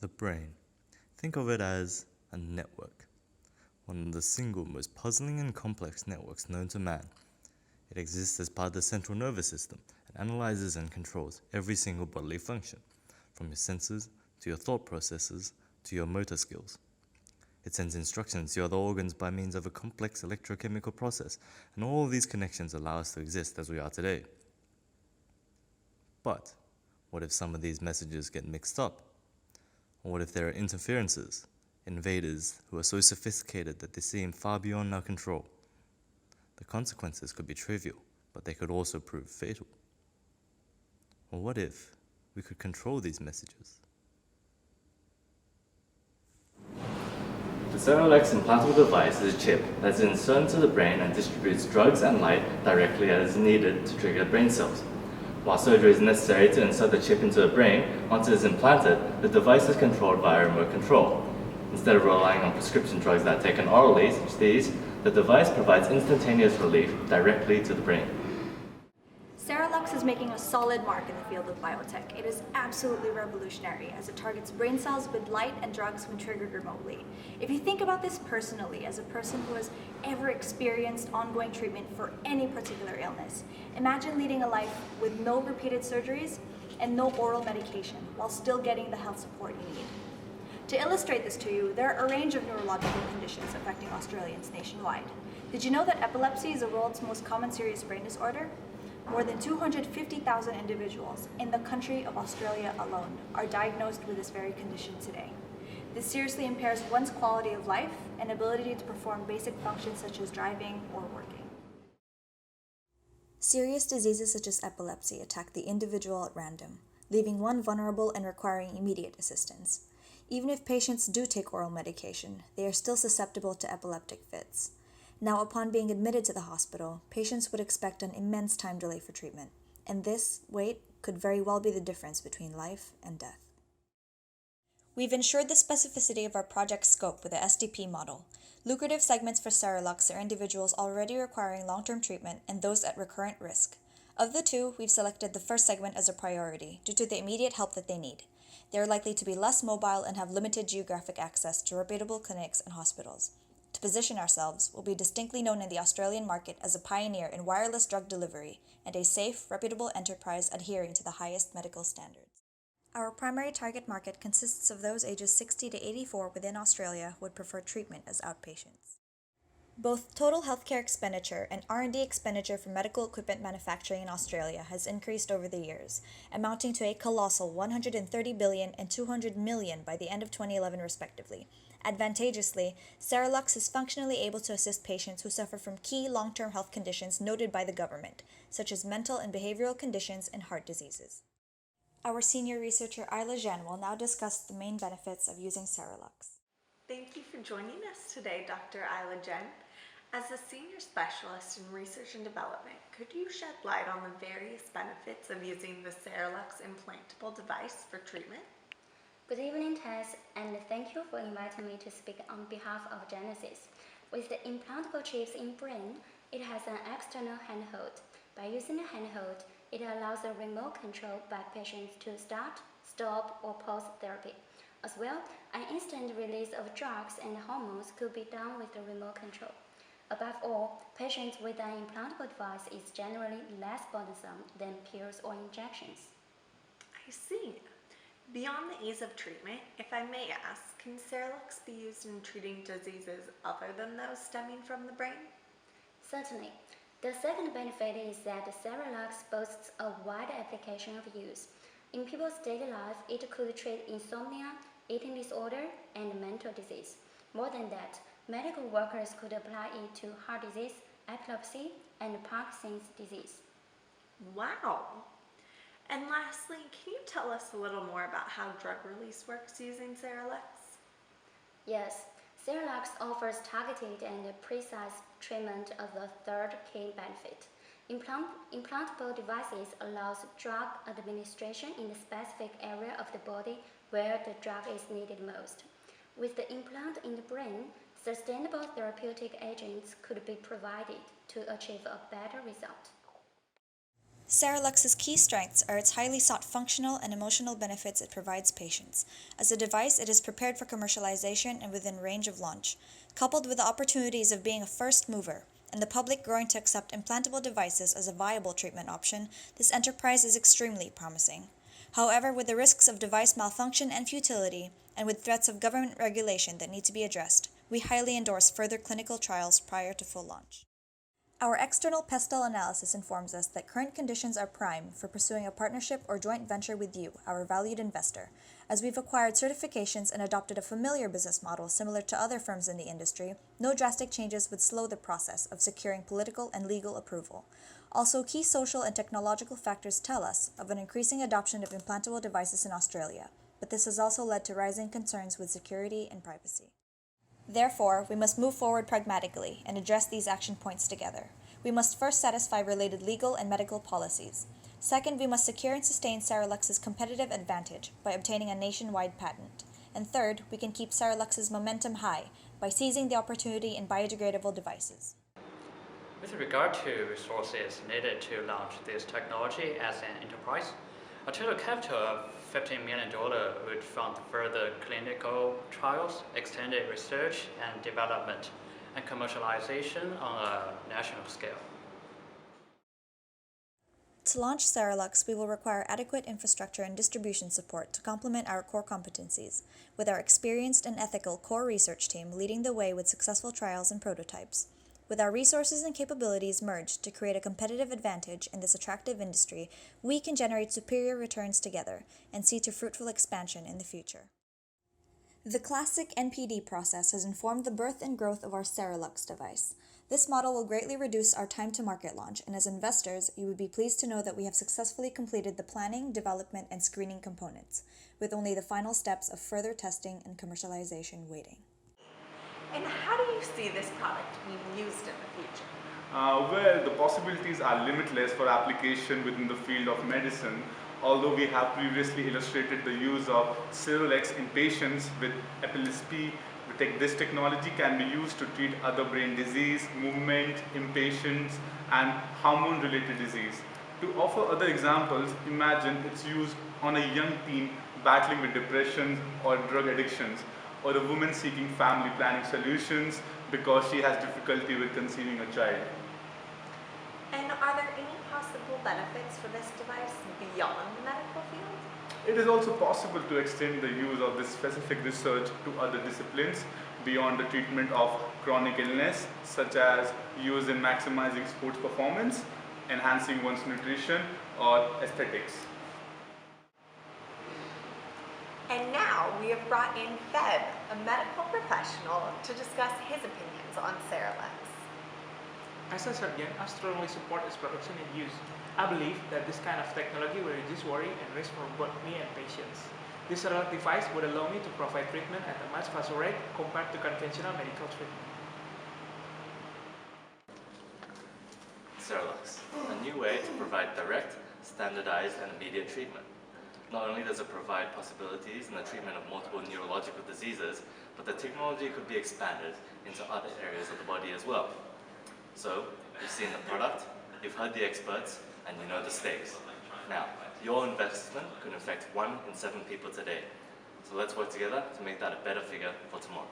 The brain. Think of it as a network, one of the single most puzzling and complex networks known to man. It exists as part of the central nervous system and analyzes and controls every single bodily function, from your senses to your thought processes to your motor skills. It sends instructions to other organs by means of a complex electrochemical process, and all of these connections allow us to exist as we are today. But what if some of these messages get mixed up? Or what if there are interferences, invaders who are so sophisticated that they seem far beyond our control? The consequences could be trivial, but they could also prove fatal. Or what if we could control these messages? The Cerelux implantable device is a chip that is inserted into the brain and distributes drugs and light directly as needed to trigger brain cells. While surgery is necessary to insert the chip into the brain, once it is implanted, the device is controlled via remote control. Instead of relying on prescription drugs that are taken orally, such as these, the device provides instantaneous relief directly to the brain. Cerelux is making a solid mark in the field of biotech. It is absolutely revolutionary as it targets brain cells with light and drugs when triggered remotely. If you think about this personally, as a person who has ever experienced ongoing treatment for any particular illness, imagine leading a life with no repeated surgeries and no oral medication while still getting the health support you need. To illustrate this to you, there are a range of neurological conditions affecting Australians nationwide. Did you know that epilepsy is the world's most common serious brain disorder? More than 250,000 individuals in the country of Australia alone are diagnosed with this very condition today. This seriously impairs one's quality of life and ability to perform basic functions such as driving or working. Serious diseases such as epilepsy attack the individual at random, leaving one vulnerable and requiring immediate assistance. Even if patients do take oral medication, they are still susceptible to epileptic fits. Now, upon being admitted to the hospital, patients would expect an immense time delay for treatment, and this wait could very well be the difference between life and death. We've ensured the specificity of our project scope with the SDP model. Lucrative segments for Cerelux are individuals already requiring long-term treatment and those at recurrent risk. Of the two, we've selected the first segment as a priority due to the immediate help that they need. They are likely to be less mobile and have limited geographic access to reputable clinics and hospitals. To position ourselves, we'll be distinctly known in the Australian market as a pioneer in wireless drug delivery and a safe, reputable enterprise adhering to the highest medical standards. Our primary target market consists of those ages 60 to 84 within Australia who would prefer treatment as outpatients. Both total healthcare expenditure and R&D expenditure for medical equipment manufacturing in Australia has increased over the years, amounting to a colossal $130 billion and $200 million by the end of 2011 respectively. Advantageously, Cerelux is functionally able to assist patients who suffer from key long-term health conditions noted by the government, such as mental and behavioral conditions and heart diseases. Our senior researcher Isla Zhen will now discuss the main benefits of using Cerelux. Thank you for joining us today, Dr. Isla Zhen. As a senior specialist in research and development, could you shed light on the various benefits of using the Cerelux implantable device for treatment? Good evening, Tess, and thank you for inviting me to speak on behalf of Genesis. With the implantable chips in brain, it has an external handhold. By using a handhold, it allows a remote control by patients to start, stop, or pause therapy. As well, an instant release of drugs and hormones could be done with the remote control. Above all, patients with an implantable device is generally less burdensome than pills or injections. I see. Beyond the ease of treatment, if I may ask, can Cerelux be used in treating diseases other than those stemming from the brain? Certainly. The second benefit is that Cerelux boasts a wide application of use. In people's daily life, it could treat insomnia, eating disorder, and mental disease. More than that, medical workers could apply it to heart disease, epilepsy, and Parkinson's disease. Wow! And lastly, can you tell us a little more about how drug release works using Cerelux? Yes, Cerelux offers targeted and precise treatment of the third key benefit. Implantable devices allows drug administration in the specific area of the body where the drug is needed most. With the implant in the brain, sustainable therapeutic agents could be provided to achieve a better result. Cerelux's key strengths are its highly sought functional and emotional benefits it provides patients. As a device, it is prepared for commercialization and within range of launch. Coupled with the opportunities of being a first mover, and the public growing to accept implantable devices as a viable treatment option, this enterprise is extremely promising. However, with the risks of device malfunction and futility, and with threats of government regulation that need to be addressed, we highly endorse further clinical trials prior to full launch. Our external pestle analysis informs us that current conditions are prime for pursuing a partnership or joint venture with you, our valued investor. As we've acquired certifications and adopted a familiar business model similar to other firms in the industry, no drastic changes would slow the process of securing political and legal approval. Also, key social and technological factors tell us of an increasing adoption of implantable devices in Australia, but this has also led to rising concerns with security and privacy. Therefore, we must move forward pragmatically and address these action points together. We must first satisfy related legal and medical policies. Second, we must secure and sustain Cerelux's competitive advantage by obtaining a nationwide patent. And third, we can keep Cerelux's momentum high by seizing the opportunity in biodegradable devices. With regard to resources needed to launch this technology as an enterprise, a total capital of $15 million would fund further clinical trials, extended research and development, and commercialization on a national scale. To launch Cerelux, we will require adequate infrastructure and distribution support to complement our core competencies, with our experienced and ethical core research team leading the way with successful trials and prototypes. With our resources and capabilities merged to create a competitive advantage in this attractive industry, we can generate superior returns together and see to fruitful expansion in the future. The classic NPD process has informed the birth and growth of our Cerelux device. This model will greatly reduce our time to market launch, and as investors, you would be pleased to know that we have successfully completed the planning, development, and screening components, with only the final steps of further testing and commercialization waiting. And how do you see this product being used in the future? Well, the possibilities are limitless for application within the field of medicine, although we have previously illustrated the use of Cerelux in patients with epilepsy. This technology can be used to treat other brain disease, movement, impatience, and hormone-related disease. To offer other examples, imagine its use on a young teen battling with depression or drug addictions, or a woman seeking family planning solutions because she has difficulty with conceiving a child. And are there any possible benefits for this device beyond the medical field? It is also possible to extend the use of this specific research to other disciplines beyond the treatment of chronic illness, such as use in maximizing sports performance, enhancing one's nutrition, or aesthetics. And now we have brought in Feb, a medical professional, to discuss his opinions on Cerelux. As a surgeon, I strongly support its production and use. I believe that this kind of technology will reduce worry and risk for both me and patients. This Cerelux device would allow me to provide treatment at a much faster rate compared to conventional medical treatment. Cerelux, a new way to provide direct, standardized, and immediate treatment. Not only does it provide possibilities in the treatment of multiple neurological diseases, but the technology could be expanded into other areas of the body as well. So, you've seen the product, you've heard the experts, and you know the stakes. Now, your investment could affect 1 in 7 people today. So let's work together to make that a better figure for tomorrow.